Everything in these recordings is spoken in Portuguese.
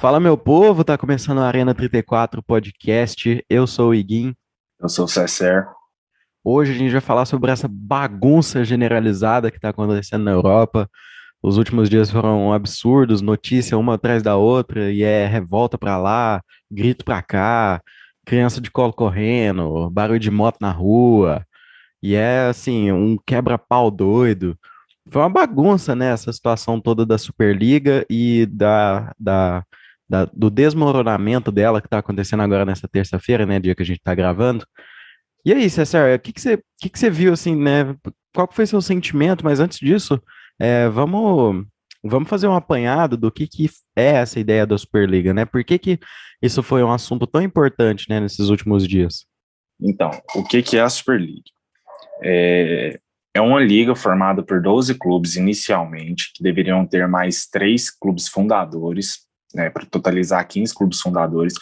Fala, meu povo, tá começando a Arena 34 podcast. Eu sou o Iguim. Eu sou o Cesser. Hoje a gente vai falar sobre essa bagunça generalizada que está acontecendo na Europa. Os últimos dias foram absurdos, notícia uma atrás da outra, e é revolta pra lá, grito pra cá, criança de colo correndo, barulho de moto na rua, e é assim, um quebra-pau doido. Foi uma bagunça, né, essa situação toda da Superliga e do desmoronamento dela que está acontecendo agora nessa terça-feira, né, dia que a gente está gravando. E aí, César, o que que você viu, assim, né? Qual que foi seu sentimento? Mas antes disso, vamos fazer um apanhado do que é essa ideia da Superliga, né? Por que isso foi um assunto tão importante, né, nesses últimos dias? Então, o que é a Super League? É uma liga formada por 12 clubes inicialmente, que deveriam ter mais 3 clubes fundadores, né, para totalizar 15 clubes fundadores,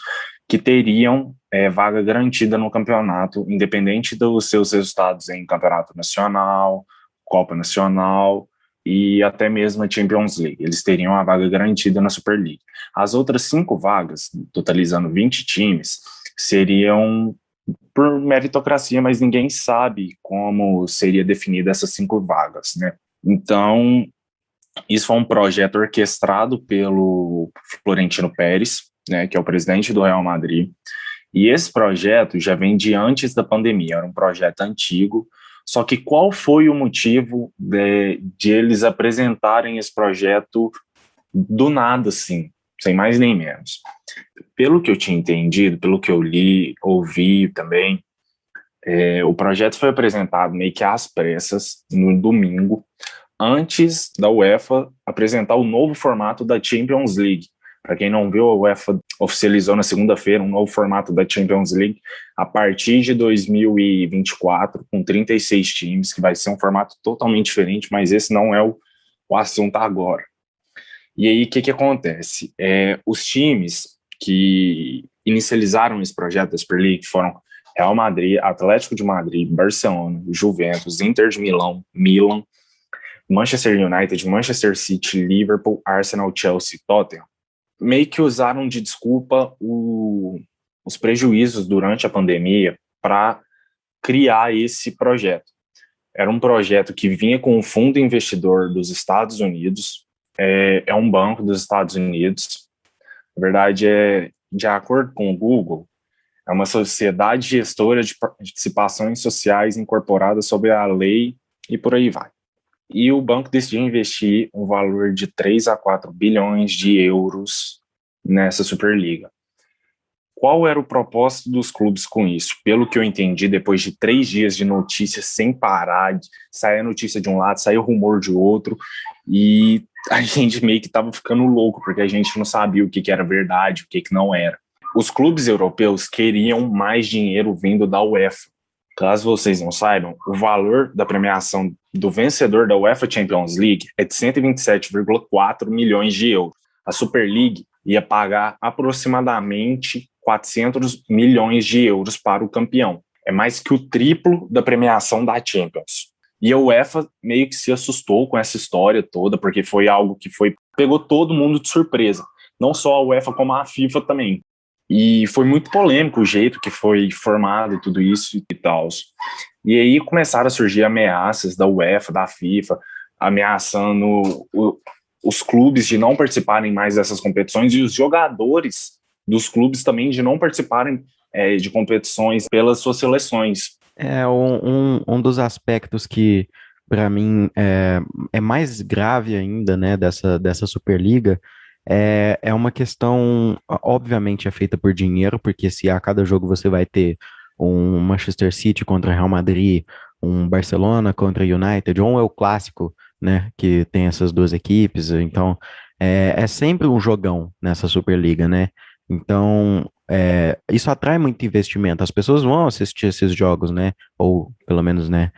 que teriam vaga garantida no campeonato, independente dos seus resultados em campeonato nacional, Copa Nacional e até mesmo a Champions League. Eles teriam a vaga garantida na Super League. As outras 5 vagas, totalizando 20 times, seriam por meritocracia, mas ninguém sabe como seria definida essas 5 vagas, né? Então, isso foi um projeto orquestrado pelo Florentino Pérez, né, que é o presidente do Real Madrid, e esse projeto já vem de antes da pandemia, era um projeto antigo, só que qual foi o motivo de eles apresentarem esse projeto do nada, assim, sem mais nem menos? Pelo que eu tinha entendido, pelo que eu li, ouvi também, o projeto foi apresentado meio que às pressas no domingo, antes da UEFA apresentar o novo formato da Champions League. Para quem não viu, a UEFA oficializou na segunda-feira um novo formato da Champions League a partir de 2024, com 36 times, que vai ser um formato totalmente diferente, mas esse não é o assunto agora. E aí, o que acontece? Os times que inicializaram esse projeto da Super League foram Real Madrid, Atlético de Madrid, Barcelona, Juventus, Inter de Milão, Milan, Manchester United, Manchester City, Liverpool, Arsenal, Chelsea, Tottenham. Meio que usaram de desculpa os prejuízos durante a pandemia para criar esse projeto. Era um projeto que vinha com um fundo investidor dos Estados Unidos, é um banco dos Estados Unidos. Na verdade, de acordo com o Google, é uma sociedade gestora de participações sociais incorporada sob a lei e por aí vai. E o banco decidiu investir um valor de 3 a 4 bilhões de euros nessa Superliga. Qual era o propósito dos clubes com isso? Pelo que eu entendi, depois de 3 dias de notícias sem parar, saía notícia de um lado, saía rumor de outro, e a gente meio que estava ficando louco, porque a gente não sabia o que era verdade, o que não era. Os clubes europeus queriam mais dinheiro vindo da UEFA. Caso vocês não saibam, o valor da premiação do vencedor da UEFA Champions League é de 127,4 milhões de euros. A Super League ia pagar aproximadamente 400 milhões de euros para o campeão. É mais que o triplo da premiação da Champions. E a UEFA meio que se assustou com essa história toda, porque foi algo que pegou todo mundo de surpresa. Não só a UEFA, como a FIFA também. E foi muito polêmico o jeito que foi formado tudo isso e tal. E aí começaram a surgir ameaças da UEFA, da FIFA, ameaçando os clubes de não participarem mais dessas competições e os jogadores dos clubes também de não participarem de competições pelas suas seleções. Um dos aspectos que, para mim, é mais grave ainda, né, dessa Superliga, é uma questão, obviamente, é feita por dinheiro, porque se a cada jogo você vai ter um Manchester City contra Real Madrid, um Barcelona contra United, ou é o clássico, né, que tem essas duas equipes, então é sempre um jogão nessa Superliga, né? Então, isso atrai muito investimento. As pessoas vão assistir esses jogos, né? Ou pelo menos, né?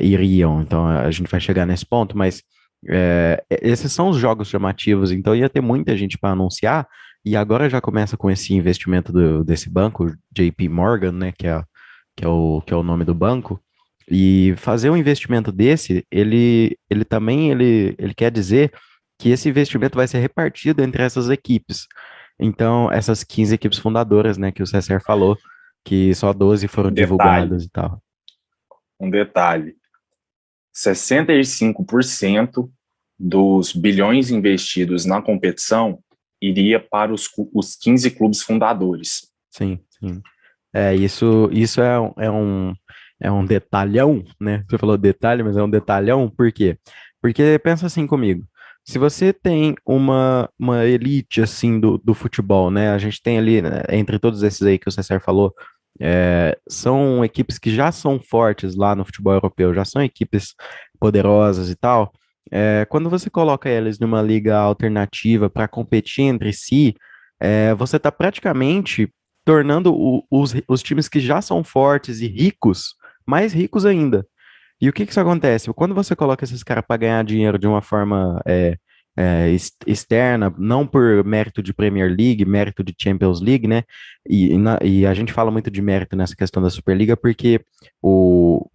Iriam. Então, a gente vai chegar nesse ponto, mas esses são os jogos chamativos. Então, ia ter muita gente para anunciar. E agora já começa com esse investimento desse banco, JP Morgan, né? Que é o nome do banco. E fazer um investimento desse, ele também ele quer dizer que esse investimento vai ser repartido entre essas equipes. Então, essas 15 equipes fundadoras, né, que o César falou, que só 12 foram Detalhe, divulgadas e tal. um detalhe: 65% dos bilhões investidos na competição iria para os 15 clubes fundadores. Sim, sim. Isso é um detalhão, né? Você falou detalhe, mas é um detalhão, por quê? Porque pensa assim comigo, se você tem uma elite, assim, do futebol, né? A gente tem ali, né, entre todos esses aí que o César falou, são equipes que já são fortes lá no futebol europeu, já são equipes poderosas e tal. Quando você coloca eles numa liga alternativa para competir entre si, você está praticamente tornando os times que já são fortes e ricos mais ricos ainda. E o que que isso acontece? Quando você coloca esses caras para ganhar dinheiro de uma forma externa, não por mérito de Premier League, mérito de Champions League, né? E a gente fala muito de mérito nessa questão da Superliga porque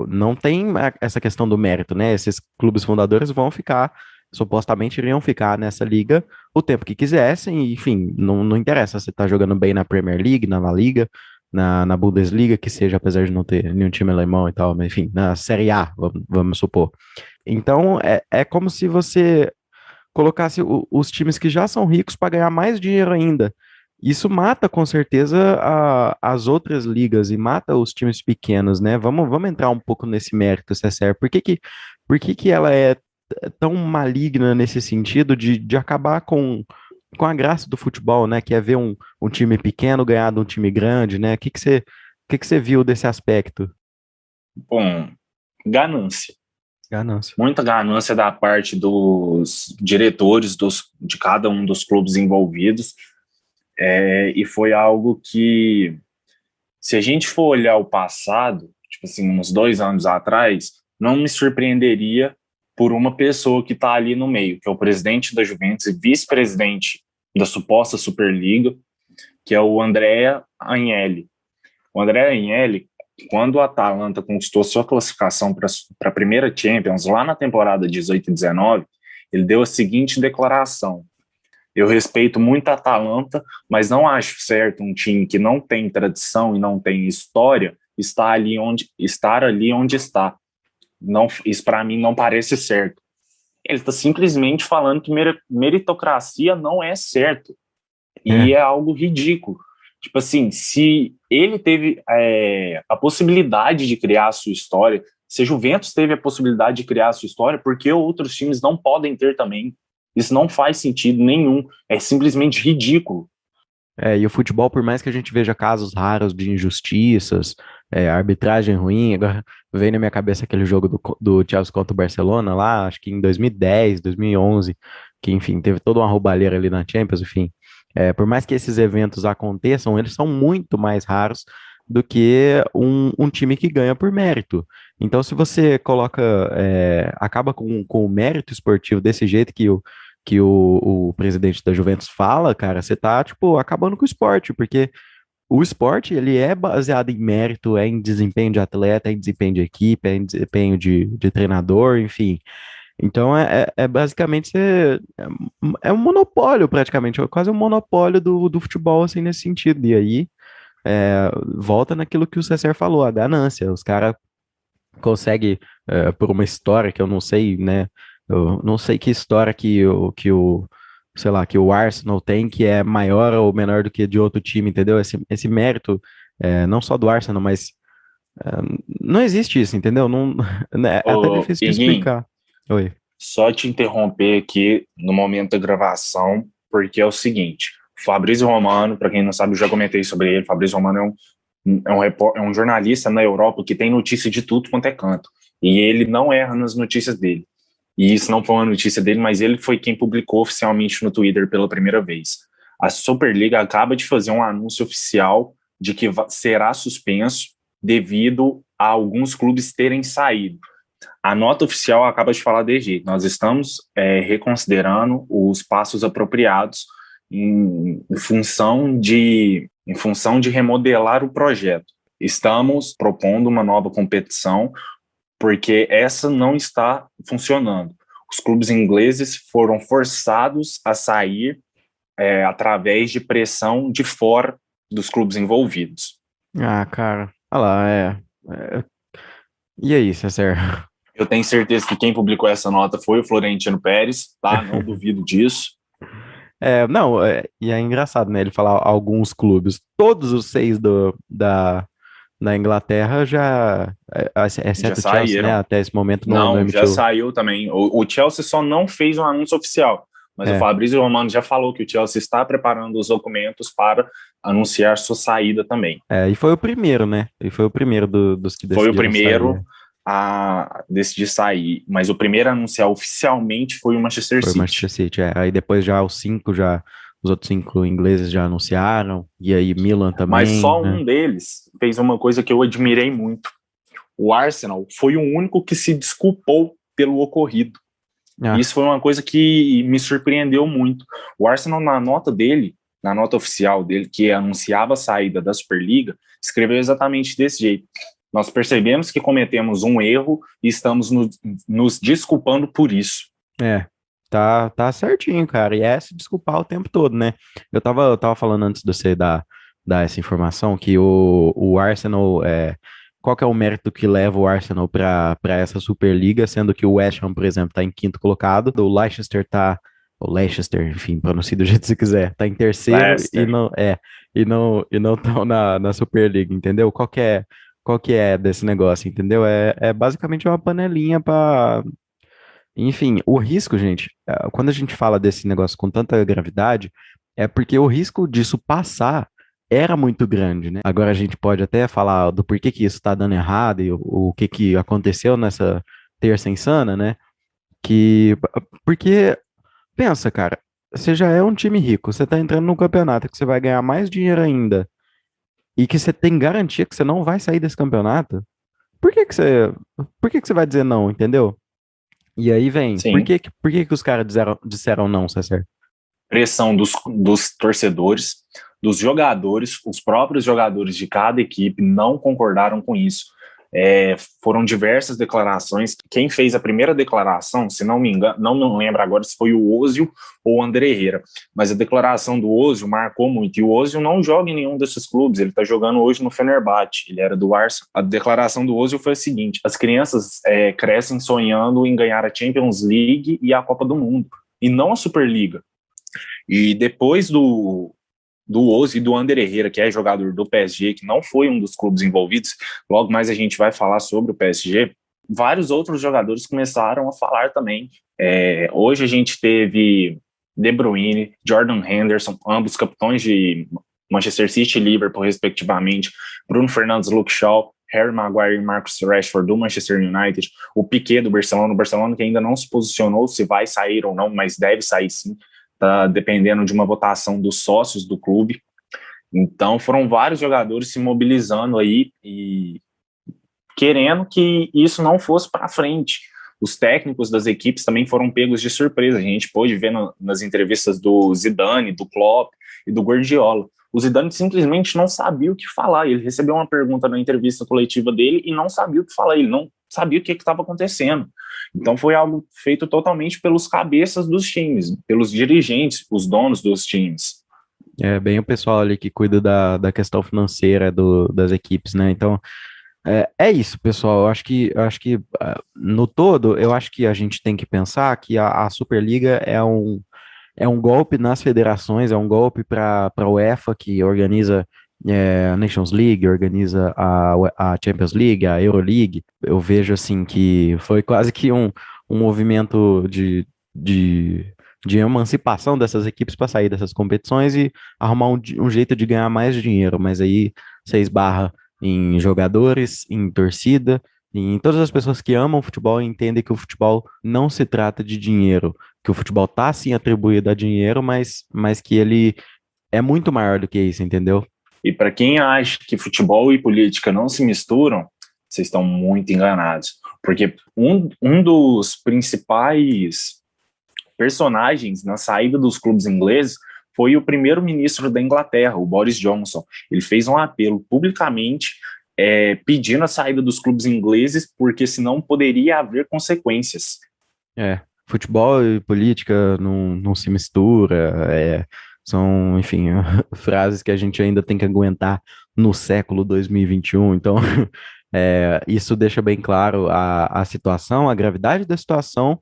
não tem essa questão do mérito, né? Esses clubes fundadores vão ficar, supostamente iriam ficar nessa liga o tempo que quisessem, e, enfim, não interessa se tá jogando bem na Premier League, na La Liga, na Bundesliga, que seja, apesar de não ter nenhum time alemão e tal, mas enfim, na Série A, vamos supor. Então, é como se você colocasse os times que já são ricos para ganhar mais dinheiro ainda. Isso mata com certeza as outras ligas e mata os times pequenos, né? Vamos entrar um pouco nesse mérito, César. Por que que ela é tão maligna nesse sentido de acabar com a graça do futebol, né? Que é ver um time pequeno ganhar de um time grande, né? O que que você viu desse aspecto? Bom, ganância. Ganância. Muita ganância da parte dos diretores de cada um dos clubes envolvidos. E foi algo que, se a gente for olhar o passado, tipo assim, uns 2 anos atrás, não me surpreenderia por uma pessoa que está ali no meio, que é o presidente da Juventus e vice-presidente da suposta Superliga, que é o Andrea Agnelli. O Andrea Agnelli, quando o Atalanta conquistou sua classificação para a primeira Champions, lá na temporada 18 e 19, ele deu a seguinte declaração: eu respeito muito a Atalanta, mas não acho certo um time que não tem tradição e não tem história estar ali onde está. Não, isso para mim não parece certo. Ele está simplesmente falando que meritocracia não é certo. É, E é algo ridículo. Tipo assim, se ele teve a possibilidade de criar a sua história, se a Juventus teve a possibilidade de criar a sua história, por que outros times não podem ter também? Isso não faz sentido nenhum. É simplesmente ridículo. e o futebol, por mais que a gente veja casos raros de injustiças, arbitragem ruim, agora vem na minha cabeça aquele jogo do Chelsea contra o Barcelona lá, acho que em 2010, 2011, que enfim, teve toda uma roubalheira ali na Champions, enfim. Por mais que esses eventos aconteçam, eles são muito mais raros do que um time que ganha por mérito. Então, se você acaba com o mérito esportivo desse jeito que o presidente da Juventus fala, cara, você tá, tipo, acabando com o esporte, porque o esporte, ele é baseado em mérito, é em desempenho de atleta, é em desempenho de equipe, é em desempenho de treinador, enfim. Então, basicamente, é um monopólio, praticamente, é quase um monopólio do futebol, assim, nesse sentido. E aí, volta naquilo que o César falou, a ganância. Os caras conseguem, por uma história que eu não sei, né, eu não sei que história sei lá, que o Arsenal tem que é maior ou menor do que de outro time, entendeu? Esse mérito, não só do Arsenal, mas é, não existe isso, entendeu? Não, né, é até Ô, difícil de Iguinho, explicar. Oi. só te interromper aqui no momento da gravação, porque é o seguinte: o Fabrício Romano, para quem não sabe, eu já comentei sobre ele. Fabrício Romano é um jornalista na Europa que tem notícia de tudo quanto é canto. E ele não erra nas notícias dele. E isso não foi uma notícia dele, mas ele foi quem publicou oficialmente no Twitter pela primeira vez. A Superliga acaba de fazer um anúncio oficial de que será suspenso devido a alguns clubes terem saído. A nota oficial acaba de falar de jeito. Nós estamos reconsiderando os passos apropriados em função de remodelar o projeto. Estamos propondo uma nova competição porque essa não está funcionando. Os clubes ingleses foram forçados a sair através de pressão de fora dos clubes envolvidos. Ah, cara, olha lá, é. E aí, César? Eu tenho certeza que quem publicou essa nota foi o Florentino Pérez, tá? Não duvido disso. Não, e é engraçado, né? Ele falar alguns clubes, todos os seis da Inglaterra já, Já exceto o Chelsea, né? saíram. Até esse momento não Não, já emitiu. saiu também. O Chelsea só não fez um anúncio oficial, mas o É, Fabrício Romano já falou que o Chelsea está preparando os documentos para anunciar sua saída também. e foi o primeiro, né? E foi o primeiro dos que Foi o decidiram primeiro sair. a decidir sair, mas o primeiro a anunciar oficialmente foi o Manchester Foi o City. Manchester City. Aí depois já os outros cinco ingleses já anunciaram, e aí Milan Mas também, só né? um deles fez uma coisa que eu admirei muito. O Arsenal foi o único que se desculpou pelo ocorrido. Ah, Isso foi uma coisa que me surpreendeu muito. O Arsenal, na nota dele, na nota oficial dele, que anunciava a saída da Superliga, escreveu exatamente desse jeito. Nós percebemos que cometemos um erro e estamos nos desculpando por isso. é. Tá certinho, cara. E é se desculpar o tempo todo, né? Eu tava falando antes de você dar essa informação que o Arsenal, qual que é o mérito que leva o Arsenal para essa Superliga, sendo que o West Ham, por exemplo, tá em quinto colocado, o Leicester, enfim, pronuncia do jeito que você quiser, tá em terceiro Leicester. e não estão na Superliga, entendeu? Qual que é desse negócio, entendeu? É basicamente uma panelinha para enfim, o risco, gente, quando a gente fala desse negócio com tanta gravidade, é porque o risco disso passar era muito grande, né? Agora a gente pode até falar do porquê que isso está dando errado e o que que aconteceu nessa terça insana, né? Porque, pensa, cara, você já é um time rico, você tá entrando num campeonato que você vai ganhar mais dinheiro ainda e que você tem garantia que você não vai sair desse campeonato, por que que você, por que que você vai dizer não, entendeu? E aí vem, Sim. por que que os caras disseram não, César? Pressão dos torcedores, dos jogadores, os próprios jogadores de cada equipe não concordaram com isso. Foram diversas declarações. Quem fez a primeira declaração, se não me engano, não me lembro agora se foi o Ozil ou o André Herrera, mas a declaração do Ozil marcou muito. E o Ozil não joga em nenhum desses clubes, ele está jogando hoje no Fenerbahçe, ele era do Arsenal. A declaração do Ozil foi a seguinte: as crianças crescem sonhando em ganhar a Champions League e a Copa do Mundo, e não a Superliga. E depois do Ozil e do Ander Herrera, que é jogador do PSG, que não foi um dos clubes envolvidos, logo mais a gente vai falar sobre o PSG, vários outros jogadores começaram a falar também. Hoje a gente teve De Bruyne, Jordan Henderson, ambos capitães de Manchester City e Liverpool, respectivamente, Bruno Fernandes, Luke Shaw, Harry Maguire e Marcus Rashford do Manchester United, o Piqué do Barcelona, o Barcelona que ainda não se posicionou se vai sair ou não, mas deve sair sim, tá dependendo de uma votação dos sócios do clube. Então foram vários jogadores se mobilizando aí e querendo que isso não fosse para frente. Os técnicos das equipes também foram pegos de surpresa. A gente pôde ver nas entrevistas do Zidane, do Klopp e do Guardiola. O Zidane simplesmente não sabia o que falar. Ele recebeu uma pergunta na entrevista coletiva dele e não sabia o que falar. Ele não sabia o que estava acontecendo. Então foi algo feito totalmente pelos cabeças dos times, pelos dirigentes, os donos dos times. É bem o pessoal ali que cuida da questão financeira das equipes, né? Então, é isso, pessoal. Eu acho que no todo, eu acho que a gente tem que pensar que a Superliga é um golpe nas federações, é um golpe para a UEFA, que organiza a Nations League, organiza a Champions League, a Euroleague. Eu vejo assim que foi quase que um movimento de emancipação dessas equipes para sair dessas competições e arrumar um jeito de ganhar mais dinheiro, mas aí você esbarra em jogadores, em torcida, em todas as pessoas que amam o futebol e entendem que o futebol não se trata de dinheiro, que o futebol tá sim atribuído a dinheiro, mas que ele é muito maior do que isso, entendeu? E para quem acha que futebol e política não se misturam, vocês estão muito enganados. Porque um dos principais personagens na saída dos clubes ingleses foi o primeiro-ministro da Inglaterra, o Boris Johnson. Ele fez um apelo publicamente pedindo a saída dos clubes ingleses, porque senão poderia haver consequências. Futebol e política não se mistura, São, enfim, frases que a gente ainda tem que aguentar no século 2021. Então, isso deixa bem claro a situação, a gravidade da situação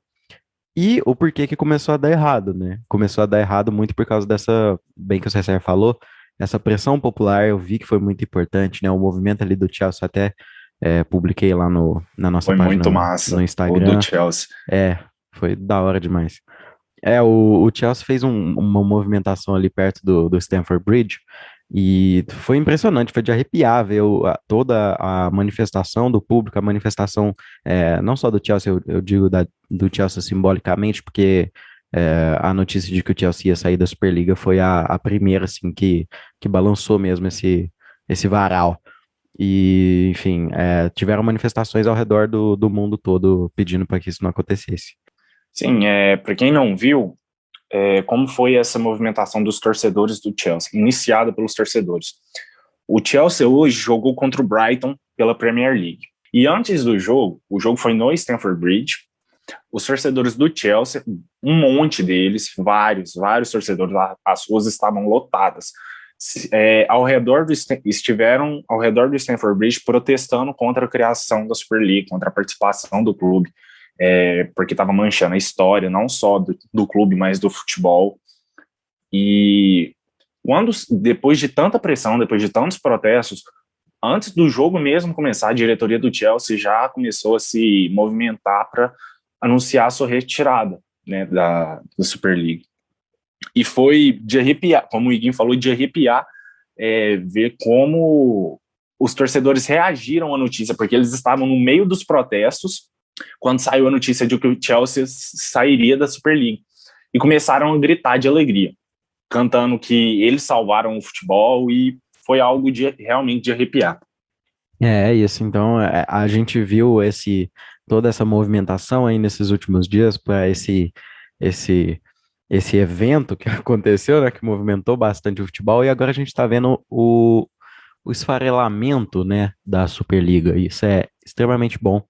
e o porquê que começou a dar errado, né? Começou a dar errado muito por causa dessa, bem que o César falou, essa pressão popular, eu vi que foi muito importante, né? O movimento ali do Chelsea, até publiquei lá na nossa Foi muito página no massa o do Instagram. Chelsea. É, foi da hora demais. O Chelsea fez uma movimentação ali perto do Stamford Bridge e foi impressionante, foi de arrepiar ver toda a manifestação do público, a manifestação não só do Chelsea, eu digo do Chelsea simbolicamente, porque a notícia de que o Chelsea ia sair da Superliga foi a primeira assim, que balançou mesmo esse varal. E, enfim, tiveram manifestações ao redor do mundo todo pedindo para que isso não acontecesse. Sim, para quem não viu, como foi essa movimentação dos torcedores do Chelsea, iniciada pelos torcedores. O Chelsea hoje jogou contra o Brighton pela Premier League. E antes do jogo, o jogo foi no Stamford Bridge, os torcedores do Chelsea, um monte deles, vários torcedores, as ruas estavam lotadas. Estiveram ao redor do Stamford Bridge protestando contra a criação da Super League, contra a participação do clube, porque estava manchando a história, não só do clube, mas do futebol. E depois de tanta pressão, depois de tantos protestos, antes do jogo mesmo começar, a diretoria do Chelsea já começou a se movimentar para anunciar a sua retirada, né, da Super League. E foi de arrepiar, como o Iguinho falou, de arrepiar ver como os torcedores reagiram à notícia, porque eles estavam no meio dos protestos quando saiu a notícia de que o Chelsea sairia da Super League. E começaram a gritar de alegria, cantando que eles salvaram o futebol, e foi algo realmente de arrepiar. É isso, então a gente viu toda essa movimentação aí nesses últimos dias para esse, esse evento que aconteceu, né, que movimentou bastante o futebol, e agora a gente está vendo o esfarelamento, né, da Superliga. Isso é extremamente bom,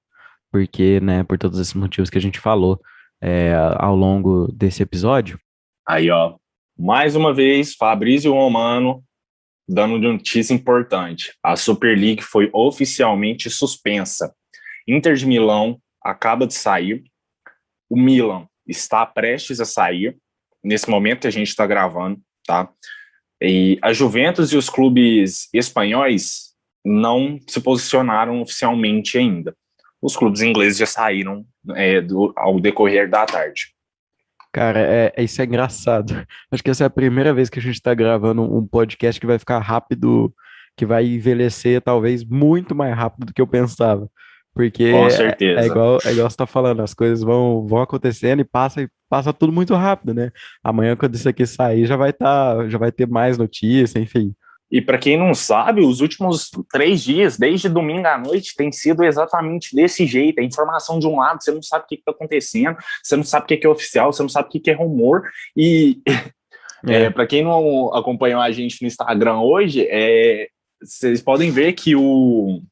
porque, né, por todos esses motivos que a gente falou ao longo desse episódio. Aí, ó, mais uma vez, Fabrício Romano dando notícia importante. A Super League foi oficialmente suspensa. Inter de Milão acaba de sair. O Milan está prestes a sair. Nesse momento que a gente está gravando, tá? E a Juventus e os clubes espanhóis não se posicionaram oficialmente ainda. Os clubes ingleses já saíram ao decorrer da tarde. Cara, isso é engraçado. Acho que essa é a primeira vez que a gente está gravando um podcast que vai ficar rápido, que vai envelhecer talvez muito mais rápido do que eu pensava. Porque Com é certeza. igual você está falando, as coisas vão acontecendo e passa tudo muito rápido, né? Amanhã, quando isso aqui sair, já vai ter mais notícia, enfim. E para quem não sabe, os últimos 3 dias, desde domingo à noite, tem sido exatamente desse jeito. A informação de um lado, você não sabe o que está acontecendo, você não sabe o que é oficial, você não sabe o que é rumor. E para quem não acompanhou a gente no Instagram hoje, vocês podem ver que eu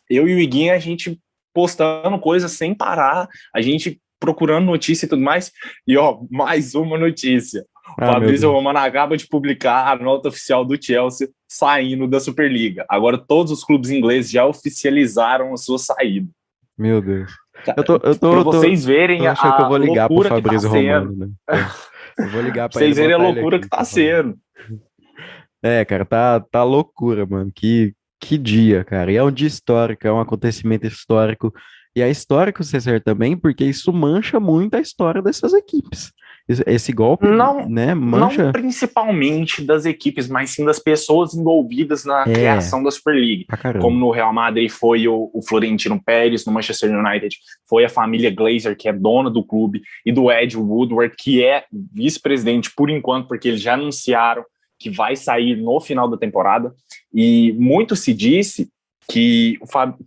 e o Iguinho, a gente postando coisas sem parar, a gente procurando notícia e tudo mais. E ó, mais uma notícia. O Ah, meu Fabrício Deus. Romano acaba de publicar a nota oficial do Chelsea saindo da Superliga. Agora todos os clubes ingleses já oficializaram a sua saída. Meu Deus. Para vocês verem Tô achando que eu a vou ligar pro loucura que está Fabrício sendo. Romano, né? Eu vou ligar Para pra ele e vocês verem a botar ele loucura que aqui está pra falar. sendo. Cara, tá loucura, mano. Que dia, cara. E é um dia histórico, é um acontecimento histórico. E é histórico, César, também, porque isso mancha muito a história dessas equipes. Esse golpe, Não, né, não mancha. principalmente das equipes, mas sim das pessoas envolvidas na É, criação da Super League. pra Como caramba. no Real Madrid foi o Florentino Pérez, no Manchester United foi a família Glazer, que é dona do clube, e do Ed Woodward, que é vice-presidente por enquanto, porque eles já anunciaram que vai sair no final da temporada. E muito se disse que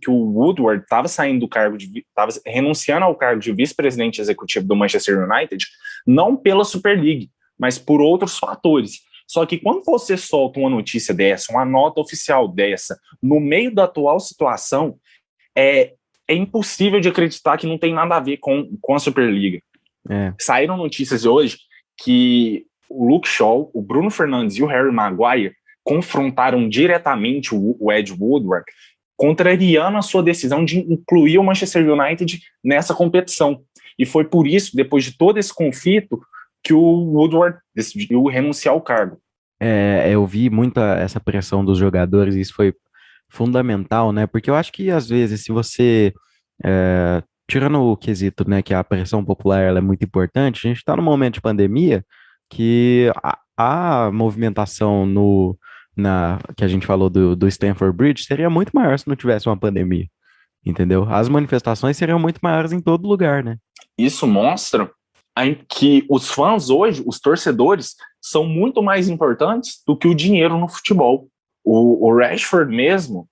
o Woodward estava saindo do cargo estava renunciando ao cargo de vice-presidente executivo do Manchester United, não pela Super League, mas por outros fatores. Só que quando você solta uma notícia dessa, uma nota oficial dessa, no meio da atual situação, é impossível de acreditar que não tem nada a ver com a Superliga. É. Saíram notícias de hoje que o Luke Shaw, o Bruno Fernandes e o Harry Maguire confrontaram diretamente o Ed Woodward, contrariando a sua decisão de incluir o Manchester United nessa competição. E foi por isso, depois de todo esse conflito, que o Woodward decidiu renunciar ao cargo. Eu vi muita essa pressão dos jogadores, e isso foi fundamental, né? Porque eu acho que às vezes, se você, tirando o quesito, né, que a pressão popular ela é muito importante, a gente está num momento de pandemia que a movimentação que a gente falou do Stamford Bridge seria muito maior se não tivesse uma pandemia, entendeu? As manifestações seriam muito maiores em todo lugar, né? Isso mostra que os fãs hoje, os torcedores, são muito mais importantes do que o dinheiro no futebol. O Rashford mesmo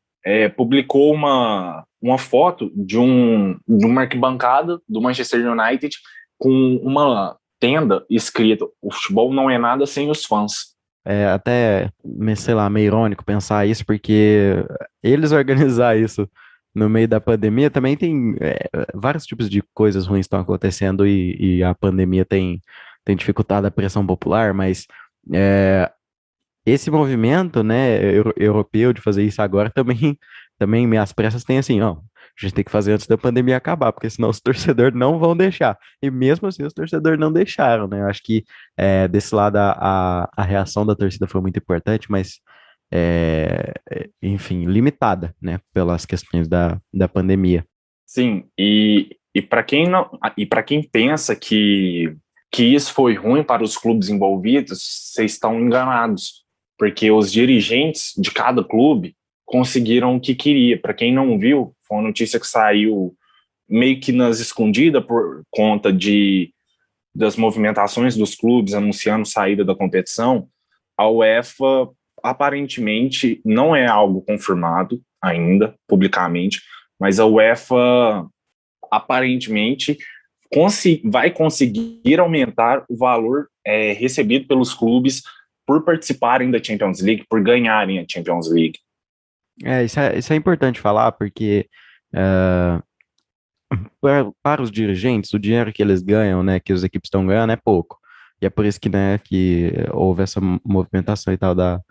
publicou uma foto de uma arquibancada do Manchester United com uma tenda escrita: o futebol não é nada sem os fãs. É até, sei lá, meio irônico pensar isso, porque eles organizar isso no meio da pandemia também tem vários tipos de coisas ruins estão acontecendo e a pandemia tem dificultado a pressão popular, mas é, esse movimento, né, europeu de fazer isso agora também minhas pressas têm assim, ó, a gente tem que fazer antes da pandemia acabar, porque senão os torcedores não vão deixar. E mesmo assim, os torcedores não deixaram, né? Eu acho que desse lado a reação da torcida foi muito importante, mas enfim, limitada, né, pelas questões da pandemia. Sim, e para quem não, e para quem pensa que isso foi ruim para os clubes envolvidos, vocês estão enganados, porque os dirigentes de cada clube conseguiram o que queria. Para quem não viu, foi uma notícia que saiu meio que nas escondidas por conta das movimentações dos clubes anunciando saída da competição. A UEFA aparentemente não é algo confirmado ainda publicamente, mas a UEFA aparentemente vai conseguir aumentar o valor recebido pelos clubes por participarem da Champions League, por ganharem a Champions League. Isso é importante falar, porque para os dirigentes, o dinheiro que eles ganham, né, que as equipes estão ganhando é pouco. E é por isso que, né, que houve essa movimentação e tal da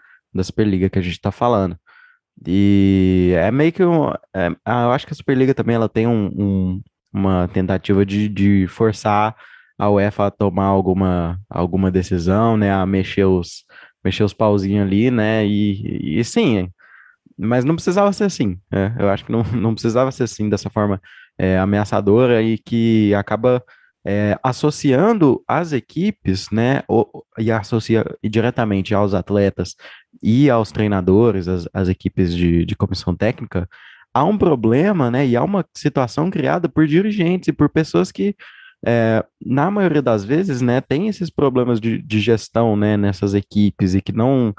Superliga que a gente está falando. E é meio que eu acho que a Superliga também ela tem uma tentativa de forçar a UEFA a tomar alguma decisão, né, a mexer os pauzinhos ali, né, e sim, mas não precisava ser assim, né? Eu acho que não precisava ser assim, dessa forma ameaçadora e que acaba associando as equipes, né, e associa diretamente aos atletas e aos treinadores, as equipes de comissão técnica, a um problema, né, e a uma situação criada por dirigentes e por pessoas que, na maioria das vezes, né, tem esses problemas de gestão, né, nessas equipes e que não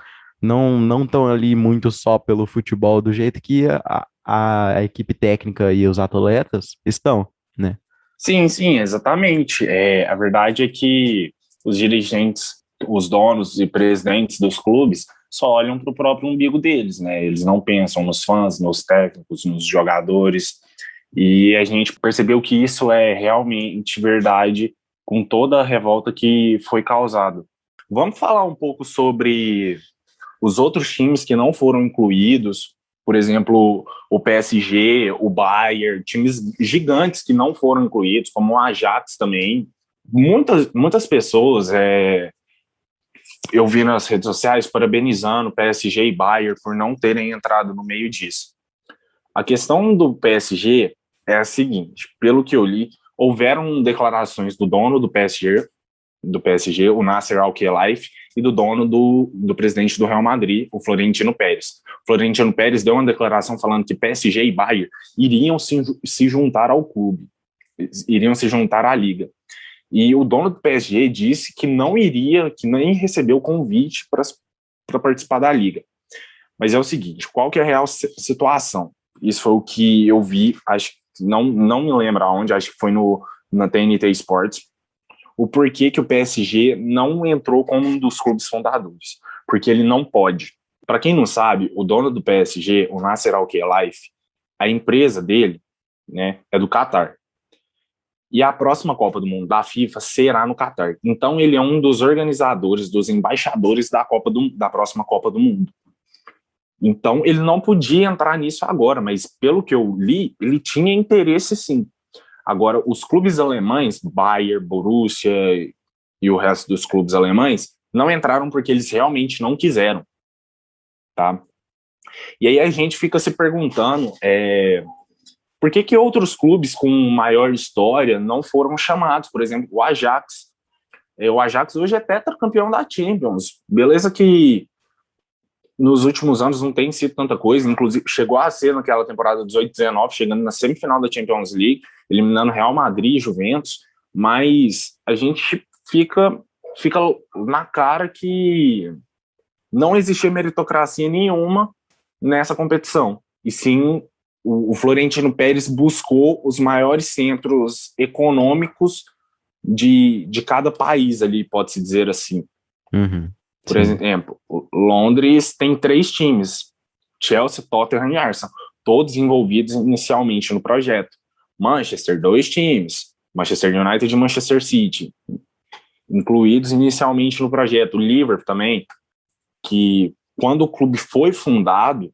estão ali muito só pelo futebol do jeito que a equipe técnica e os atletas estão, né? Sim, sim, exatamente. A verdade é que os dirigentes, os donos e presidentes dos clubes só olham para o próprio umbigo deles, né? Eles não pensam nos fãs, nos técnicos, nos jogadores. E a gente percebeu que isso é realmente verdade com toda a revolta que foi causada. Vamos falar um pouco sobre os outros times que não foram incluídos, por exemplo, o PSG, o Bayern, times gigantes que não foram incluídos, como o Ajax também. Muitas pessoas, eu vi nas redes sociais, parabenizando PSG e Bayern por não terem entrado no meio disso. A questão do PSG é a seguinte: pelo que eu li, houveram declarações do dono do PSG, o Nasser Al-Khelaifi, e do dono do presidente do Real Madrid, o Florentino Pérez. O Florentino Pérez deu uma declaração falando que PSG e Bayern iriam se juntar ao clube, iriam se juntar à liga. E o dono do PSG disse que não iria, que nem recebeu o convite para participar da liga. Mas é o seguinte: qual que é a real situação? Isso foi o que eu vi, acho que não me lembro aonde, acho que foi na TNT Sports, o porquê que o PSG não entrou como um dos clubes fundadores. Porque ele não pode. Para quem não sabe, o dono do PSG, o Nasser Al-Khelaifi, a empresa dele, né, é do Qatar. E a próxima Copa do Mundo da FIFA será no Catar. Então ele é um dos organizadores, dos embaixadores da próxima Copa do Mundo. Então ele não podia entrar nisso agora, mas pelo que eu li, ele tinha interesse sim. Agora, os clubes alemães, Bayern, Borussia e o resto dos clubes alemães, não entraram porque eles realmente não quiseram, tá? E aí a gente fica se perguntando por que outros clubes com maior história não foram chamados? Por exemplo, o Ajax. O Ajax hoje é tetracampeão da Champions. Beleza que nos últimos anos não tem sido tanta coisa, inclusive chegou a ser naquela temporada 18-19, chegando na semifinal da Champions League, eliminando Real Madrid e Juventus, mas a gente fica na cara que não existia meritocracia nenhuma nessa competição, e sim o Florentino Pérez buscou os maiores centros econômicos de cada país ali, pode-se dizer assim. Uhum. Por exemplo, Londres tem 3 times, Chelsea, Tottenham e Arsenal, todos envolvidos inicialmente no projeto. Manchester, 2 times, Manchester United e Manchester City, incluídos inicialmente no projeto. Liverpool também, que quando o clube foi fundado,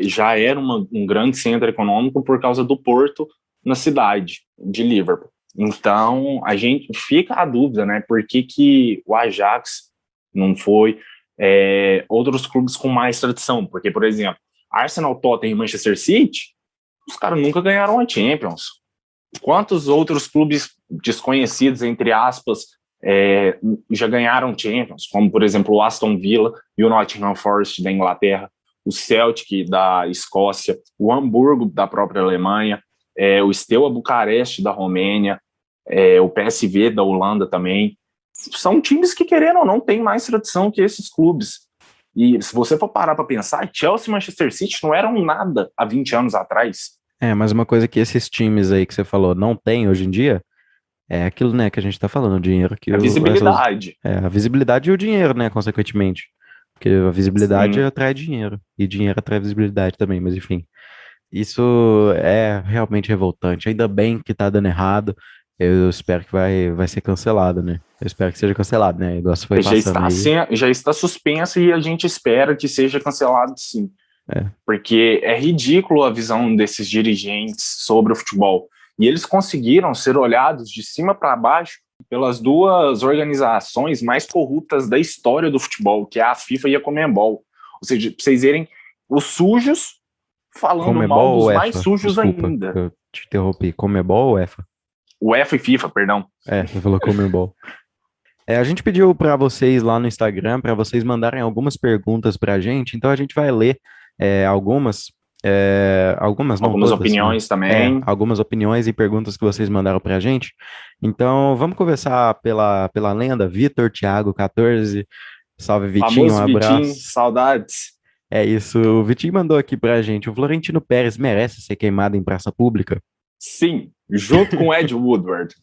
já era um grande centro econômico por causa do porto na cidade de Liverpool. Então, a gente fica a dúvida, né? Por que o Ajax não foi, outros clubes com mais tradição? Porque, por exemplo, Arsenal, Tottenham e Manchester City, os caras nunca ganharam a Champions. Quantos outros clubes desconhecidos, entre aspas, já ganharam Champions? Como, por exemplo, o Aston Villa e o Nottingham Forest da Inglaterra, o Celtic da Escócia, o Hamburgo da própria Alemanha, o Steaua Bucareste da Romênia, o PSV da Holanda também. São times que, querendo ou não, têm mais tradição que esses clubes. E se você for parar para pensar, Chelsea e Manchester City não eram nada há 20 anos atrás. Mas uma coisa que esses times aí que você falou não tem hoje em dia é aquilo, né, que a gente tá falando, o dinheiro que A visibilidade. a visibilidade e o dinheiro, né, consequentemente. Porque a visibilidade Sim. atrai dinheiro, e dinheiro atrai visibilidade também, mas enfim. Isso é realmente revoltante. Ainda bem que tá dando errado. Eu espero que vai ser cancelado, né? Eu espero que seja cancelado, né? Igual você foi passando aí. Já está suspenso e a gente espera que seja cancelado, sim. Porque é ridículo a visão desses dirigentes sobre o futebol. E eles conseguiram ser olhados de cima para baixo pelas 2 organizações mais corruptas da história do futebol, que é a FIFA e a Conmebol. Ou seja, para vocês verem, os sujos falando Conmebol mal dos ou mais UEFA? sujos Desculpa, ainda. eu te interrompi. Conmebol ou UEFA? UEFA e FIFA, perdão. Você falou Conmebol. A gente pediu para vocês lá no Instagram, para vocês mandarem algumas perguntas para a gente, então a gente vai ler algumas, algumas não Algumas todas, né? opiniões também. Algumas opiniões e perguntas que vocês mandaram para a gente. Então vamos conversar pela lenda, Vitor Thiago 14, salve Vitinho, um Famoso abraço. Vitinho, saudades. É isso, o Vitinho mandou aqui para a gente, o Florentino Pérez merece ser queimado em praça pública? Sim, junto com Ed Woodward.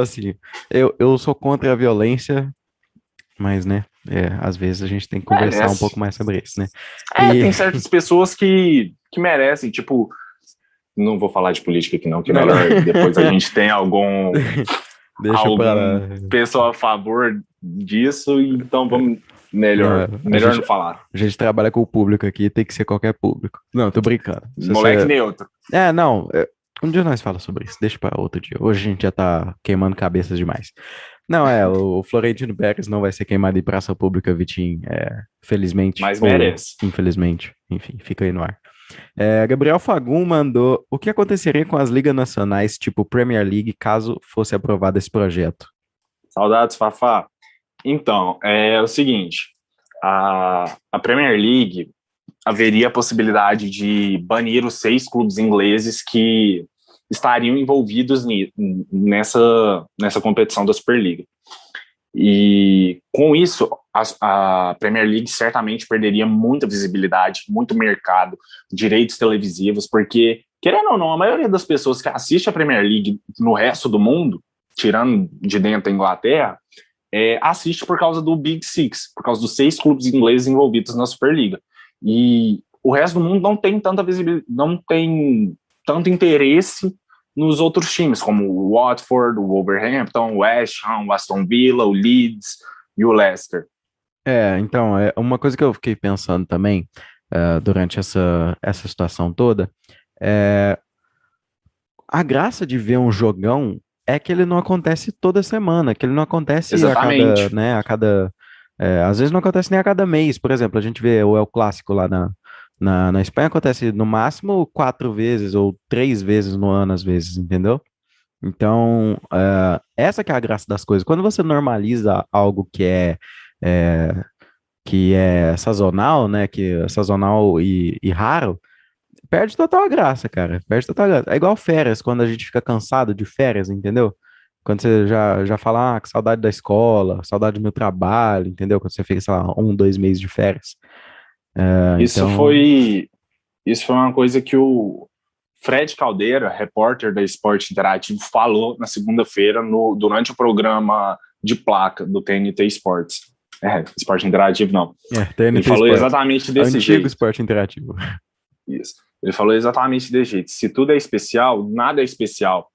Assim, eu sou contra a violência, mas, né, às vezes a gente tem que conversar um pouco mais sobre isso, né? Tem certas pessoas que merecem, tipo, não vou falar de política aqui não, que melhor depois a gente tem algum pessoa a favor disso, então vamos melhor não falar. A gente trabalha com o público aqui, tem que ser qualquer público. Não, tô brincando. Moleque neutro. Não, um dia nós falamos sobre isso, deixa para outro dia. Hoje a gente já tá queimando cabeças demais. Não, o Florentino Pérez não vai ser queimado em praça pública, Vitinho, felizmente. Mas merece. Infelizmente, enfim, fica aí no ar. Gabriel Fagum mandou, o que aconteceria com as ligas nacionais, tipo Premier League, caso fosse aprovado esse projeto? Saudades, Fafá. Então, é o seguinte, a Premier League haveria a possibilidade de banir os 6 clubes ingleses que estariam envolvidos nessa competição da Superliga. E com isso, a Premier League certamente perderia muita visibilidade, muito mercado, direitos televisivos, porque, querendo ou não, a maioria das pessoas que assiste a Premier League no resto do mundo, tirando de dentro da Inglaterra, assiste por causa do Big Six, por causa dos 6 clubes ingleses envolvidos na Superliga. E o resto do mundo não tem tanta visibilidade, não tem tanto interesse nos outros times, como o Watford, o Wolverhampton, o West Ham, o Aston Villa, o Leeds e o Leicester. Então, uma coisa que eu fiquei pensando também, durante essa situação toda, é, a graça de ver um jogão é que ele não acontece toda semana, que ele não acontece a cada, Exatamente. né, às vezes não acontece nem a cada mês. Por exemplo, a gente vê o El Clássico lá na Espanha, acontece no máximo 4 vezes ou 3 vezes no ano, às vezes, entendeu? Então, essa que é a graça das coisas. Quando você normaliza algo é, que é sazonal, né, que é sazonal e raro, perde total a graça, cara. Perde total a graça. É igual férias, quando a gente fica cansado de férias, entendeu? Quando você já fala, que saudade da escola, saudade do meu trabalho, entendeu? Quando você fica, sei lá, 1, 2 meses de férias. Isso Então, foi, isso foi uma coisa que o Fred Caldeira, repórter da Esporte Interativo, falou na segunda-feira durante o programa de placa do TNT Esportes. Esporte Interativo não. Ele TNT falou Sports. exatamente desse Antigo jeito. esporte interativo. Isso. Ele falou exatamente desse jeito. Se tudo é especial, nada é especial.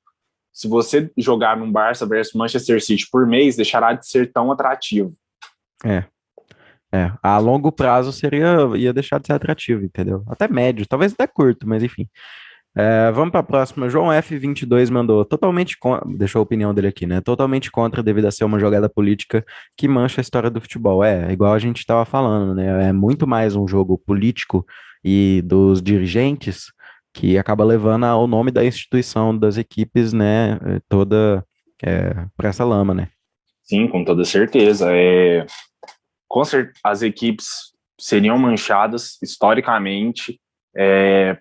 Se você jogar num Barça versus Manchester City por mês, deixará de ser tão atrativo. É, a longo prazo ia deixar de ser atrativo, entendeu? Até médio, talvez até curto, mas enfim. Vamos para a próxima. João F22 mandou deixou a opinião dele aqui, né? Totalmente contra devido a ser uma jogada política que mancha a história do futebol. Igual a gente estava falando, né? É muito mais um jogo político e dos dirigentes que acaba levando o nome da instituição das equipes, né? Toda para essa lama, né? Sim, com toda certeza. As equipes seriam manchadas historicamente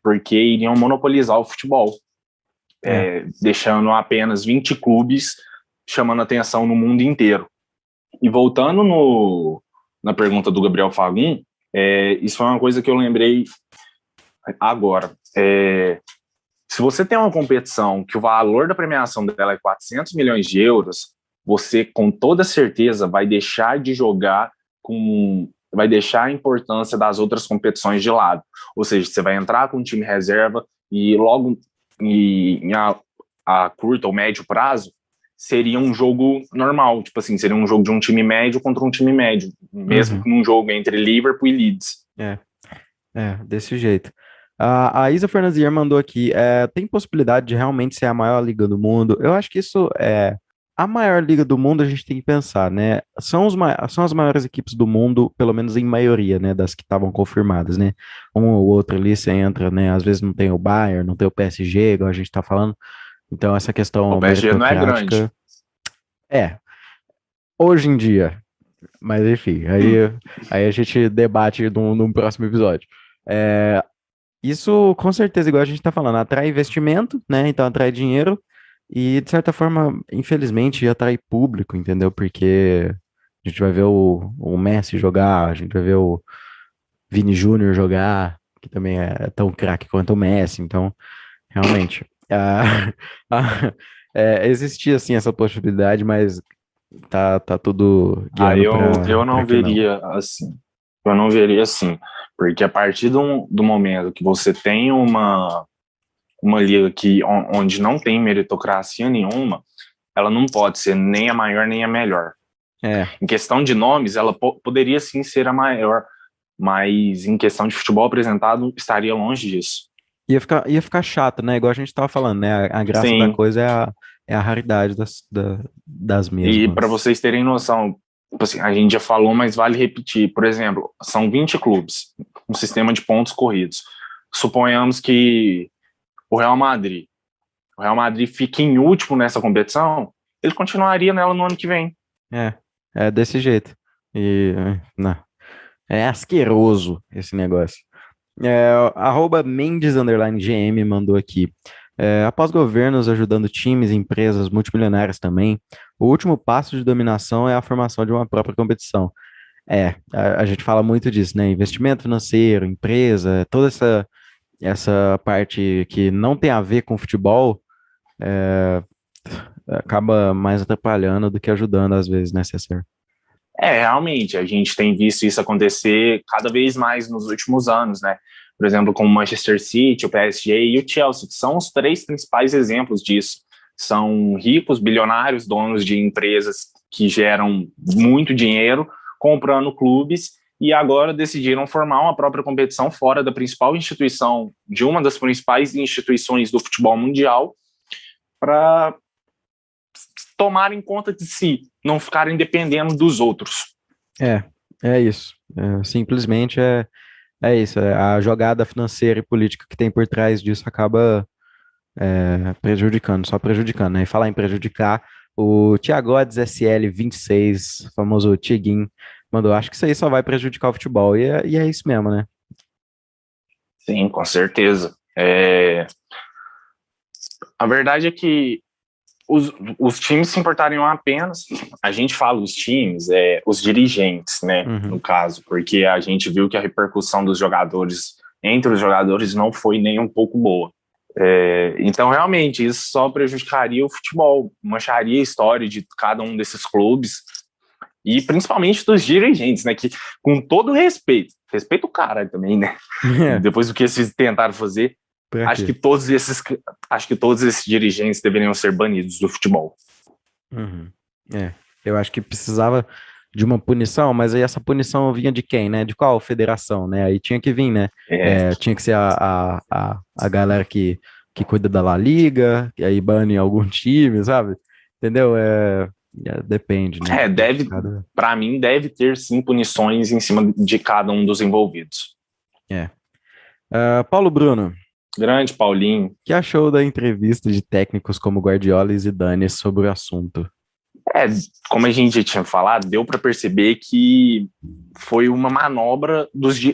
porque iriam monopolizar o futebol, É, deixando apenas 20 clubes chamando atenção no mundo inteiro. E voltando na pergunta do Gabriel Fagum, isso foi uma coisa que eu lembrei agora. Se você tem uma competição que o valor da premiação dela é 400 milhões de euros, você com toda certeza vai deixar de jogar vai deixar a importância das outras competições de lado. Ou seja, você vai entrar com um time reserva e logo a curto ou médio prazo seria um jogo normal, tipo assim, seria um jogo de um time médio contra um time médio, mesmo uhum, que num jogo entre Liverpool e Leeds. é, desse jeito. A Isa Fernandes mandou aqui, tem possibilidade de realmente ser a maior liga do mundo? Eu acho que isso é a maior liga do mundo, a gente tem que pensar, né? São as maiores equipes do mundo, pelo menos em maioria, né? Das que estavam confirmadas, né? Um ou outro ali você entra, né? Às vezes não tem o Bayern, não tem o PSG, igual a gente tá falando. Então, essa O questão PSG não é grande. meritocrática. É, hoje em dia. Mas enfim, aí a gente debate num próximo episódio. É, Isso, com certeza, igual a gente está falando, atrai investimento, né? Então atrai dinheiro e, de certa forma, infelizmente, atrai público, entendeu? Porque a gente vai ver o Messi jogar, a gente vai ver o Vini Júnior jogar, que também é tão craque quanto o Messi. Então, realmente, ah, existia, assim, essa possibilidade, mas tá tudo Ah, guiando eu para não que não. veria assim. Eu não veria assim. Porque a partir do momento que você tem uma liga onde não tem meritocracia nenhuma, ela não pode ser nem a maior nem a melhor. É, Em questão de nomes, ela poderia sim ser a maior, mas em questão de futebol apresentado, estaria longe disso. ia ficar chato, né? Igual a gente tava falando, né? A graça da Sim, coisa é a raridade das e para mesmas. vocês terem noção, tipo assim, a gente já falou, mas vale repetir. Por exemplo, são 20 clubes, um sistema de pontos corridos. Suponhamos que o Real Madrid, o Real Madrid fique em último nessa competição, ele continuaria nela no ano que vem. É, é desse jeito. E, não, é asqueroso esse negócio. @Mendes_GM mandou aqui. Após governos ajudando times e empresas multimilionárias também, o último passo de dominação é a formação de uma própria competição. A gente fala muito disso, né? Investimento financeiro, empresa, toda essa parte que não tem a ver com futebol, acaba mais atrapalhando do que ajudando às vezes, né, César? Realmente, a gente tem visto isso acontecer cada vez mais nos últimos anos, né? por exemplo, como o Manchester City, o PSG e o Chelsea, que são os três principais exemplos disso. São ricos, bilionários, donos de empresas que geram muito dinheiro, comprando clubes, e agora decidiram formar uma própria competição fora da principal instituição, de uma das principais instituições do futebol mundial, para tomarem conta de si, não ficarem dependendo dos outros. É isso. Simplesmente é isso. A jogada financeira e política que tem por trás disso acaba prejudicando, só prejudicando, né? E falar em prejudicar, o Tiagodes SL26, famoso Tiguin, mandou, acho que isso aí só vai prejudicar o futebol, e é isso mesmo, né? Sim, com certeza. A verdade é que os times se importariam apenas, a gente fala os times, os dirigentes, né, no caso, porque a gente viu que a repercussão dos jogadores, entre os jogadores, não foi nem um pouco boa. Então, realmente, isso só prejudicaria o futebol, mancharia a história de cada um desses clubes, e principalmente dos dirigentes, né, que com todo respeito o cara também, né, depois do que eles tentaram fazer, acho que todos esses dirigentes deveriam ser banidos do futebol. Eu acho que precisava de uma punição, mas aí essa punição vinha de quem, né? De qual federação, né? Aí tinha que vir, né? Tinha que ser a galera que cuida da La Liga, e aí bane algum time, sabe? Entendeu? Depende, né? Para mim, deve ter sim punições em cima de cada um dos envolvidos. Paulo Bruno. Grande Paulinho. Que achou da entrevista de técnicos como Guardiola e Zidane sobre o assunto? Como a gente já tinha falado, deu para perceber que foi uma manobra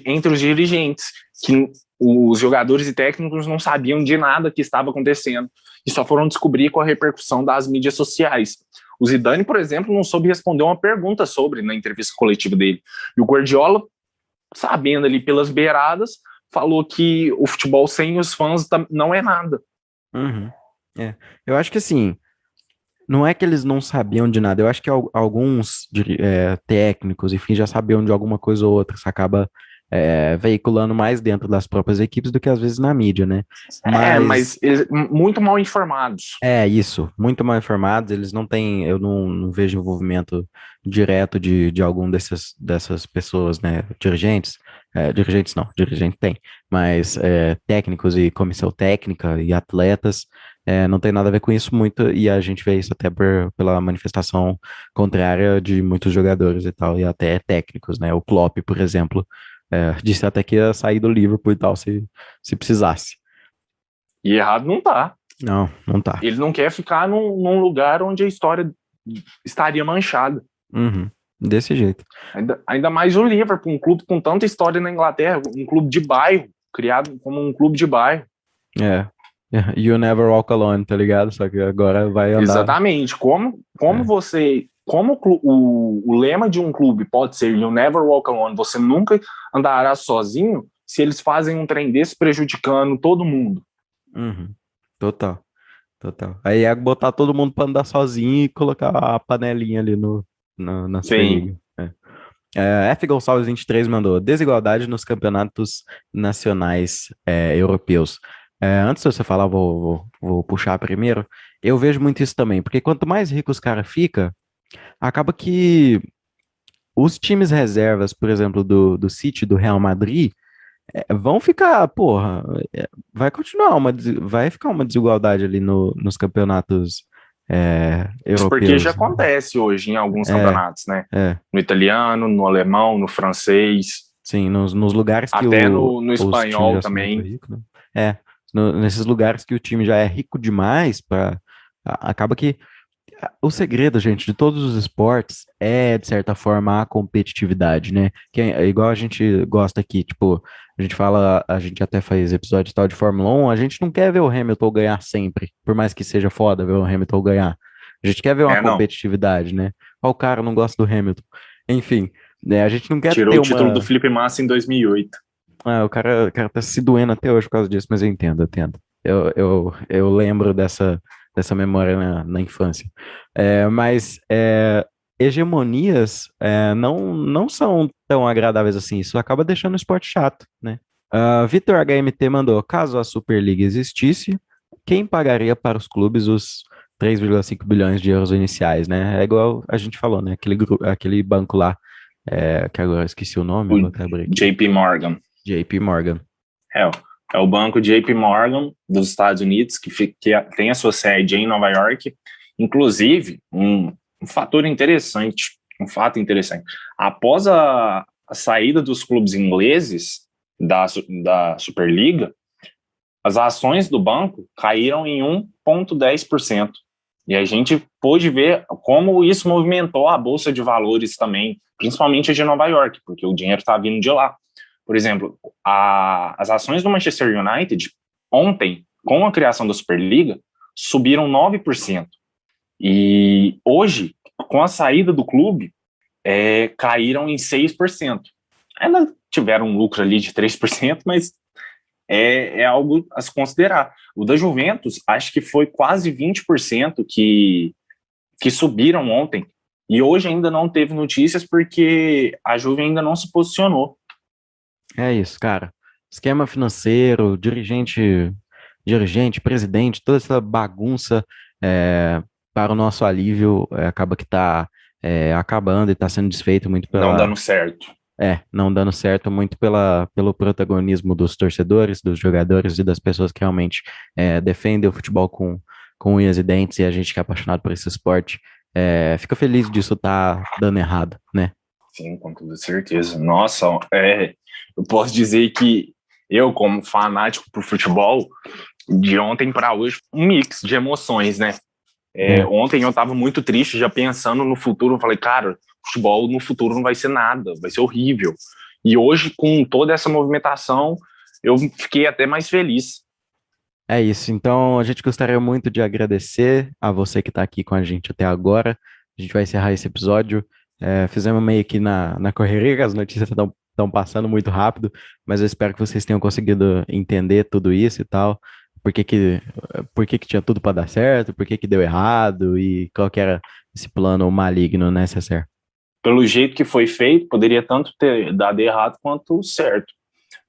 entre os dirigentes, que os jogadores e técnicos não sabiam de nada que estava acontecendo e só foram descobrir com a repercussão das mídias sociais. O Zidane, por exemplo, não soube responder uma pergunta na entrevista coletiva dele. E o Guardiola, sabendo ali pelas beiradas, falou que o futebol sem os fãs não é nada. Eu acho que assim, não é que eles não sabiam de nada, eu acho que alguns técnicos, enfim, já sabiam de alguma coisa ou outra, isso acaba veiculando mais dentro das próprias equipes do que às vezes na mídia, né? Mas eles, muito mal informados. Isso, muito mal informados, eles não têm, eu não vejo envolvimento direto de algum dessas pessoas, né? Dirigentes não, dirigente tem, mas técnicos e comissão técnica e atletas, não tem nada a ver com isso muito, e a gente vê isso até pela manifestação contrária de muitos jogadores e tal, e até técnicos, né? O Klopp, por exemplo, disse até que ia sair do Liverpool e tal, se precisasse. E errado não tá. Não tá. Ele não quer ficar num lugar onde a história estaria manchada. Desse jeito. Ainda mais o Liverpool, um clube com tanta história na Inglaterra, um clube de bairro, criado como um clube de bairro. You never walk alone, tá ligado? Só que agora vai andar. Exatamente. Como o lema de um clube pode ser You never walk alone, você nunca andará sozinho, se eles fazem um trem desse prejudicando todo mundo. Total. Aí é botar todo mundo pra andar sozinho e colocar a panelinha ali na Superliga. F. Gonçalves 23 mandou desigualdade nos campeonatos nacionais europeus. Antes de você falar, vou puxar primeiro. Eu vejo muito isso também, porque quanto mais rico os caras ficam, acaba que os times reservas, por exemplo, do City, do Real Madrid, vão ficar, vai continuar vai ficar uma desigualdade ali nos campeonatos europeus. Isso porque já acontece hoje em alguns campeonatos, né? No italiano, no alemão, no francês. Sim, nos lugares que até no espanhol também. Rico, né? Nesses lugares que o time já é rico demais, acaba que o segredo, gente, de todos os esportes é, de certa forma, a competitividade, né? Que é igual a gente gosta aqui, tipo, a gente fala, a gente até faz episódio tal de Fórmula 1, a gente não quer ver o Hamilton ganhar sempre, por mais que seja foda ver o Hamilton ganhar. A gente quer ver uma competitividade, né? O cara não gosta do Hamilton. Enfim, né, a gente não quer Tirou o título do Felipe Massa em 2008. O cara tá se doendo até hoje por causa disso, mas eu entendo. Eu lembro dessa memória na infância. Mas hegemonias não são tão agradáveis assim. Isso acaba deixando o esporte chato, né? Vitor HMT mandou, caso a Superliga existisse, quem pagaria para os clubes os 3,5 bilhões de euros iniciais, né? É igual a gente falou, né? Aquele banco lá, que agora eu esqueci o nome, O vou até abrir aqui. JP Morgan. JP Morgan. É o banco JP Morgan dos Estados Unidos, que tem a sua sede em Nova York. Inclusive, um fato interessante, após a saída dos clubes ingleses da Superliga, as ações do banco caíram em 1,10%. E a gente pôde ver como isso movimentou a Bolsa de Valores também, principalmente a de Nova York, porque o dinheiro está vindo de lá. Por exemplo, as ações do Manchester United, ontem, com a criação da Superliga, subiram 9%. E hoje, com a saída do clube, caíram em 6%. Elas tiveram um lucro ali de 3%, mas é algo a se considerar. O da Juventus, acho que foi quase 20% que subiram ontem. E hoje ainda não teve notícias porque a Juve ainda não se posicionou. É isso, cara. Esquema financeiro, dirigente, presidente, toda essa bagunça, para o nosso alívio, acaba que está acabando e está sendo desfeito muito Não dando certo. não dando certo muito pelo protagonismo dos torcedores, dos jogadores e das pessoas que realmente defendem o futebol com unhas e dentes, e a gente que é apaixonado por esse esporte, fica feliz disso estar dando errado, né? Sim, com toda certeza. Nossa, eu posso dizer que eu, como fanático por futebol, de ontem para hoje, um mix de emoções, né? Ontem eu estava muito triste, já pensando no futuro. Eu falei, cara, futebol no futuro não vai ser nada, vai ser horrível. E hoje, com toda essa movimentação, eu fiquei até mais feliz. É isso. Então, a gente gostaria muito de agradecer a você que está aqui com a gente até agora. A gente vai encerrar esse episódio. Fizemos meio que na correria, que as notícias estão passando muito rápido, mas eu espero que vocês tenham conseguido entender tudo isso e tal. Por que que tinha tudo para dar certo, por que que deu errado e qual que era esse plano maligno, né, César? Pelo jeito que foi feito, poderia tanto ter dado errado quanto certo.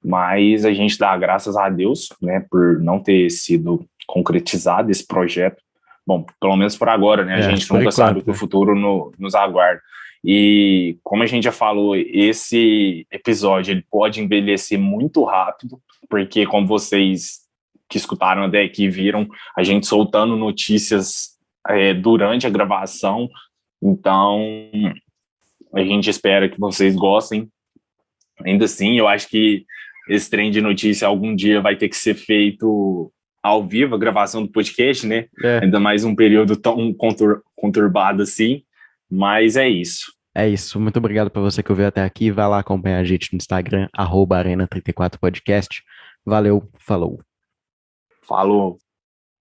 Mas a gente dá graças a Deus, né, por não ter sido concretizado esse projeto. Bom, pelo menos por agora, né? A gente Por nunca sabe o enquanto, que o né? futuro nos aguarda. E como a gente já falou, esse episódio ele pode envelhecer muito rápido, porque como vocês que escutaram até aqui viram, a gente soltando notícias durante a gravação. Então, a gente espera que vocês gostem. Ainda assim, eu acho que esse trem de notícia algum dia vai ter que ser feito ao vivo, a gravação do podcast, né? É, Ainda mais um período tão conturbado assim. Mas é isso. é isso. Muito obrigado por você que ouviu até aqui. Vai lá acompanhar a gente no Instagram, @arena34podcast. Valeu, falou. Falou.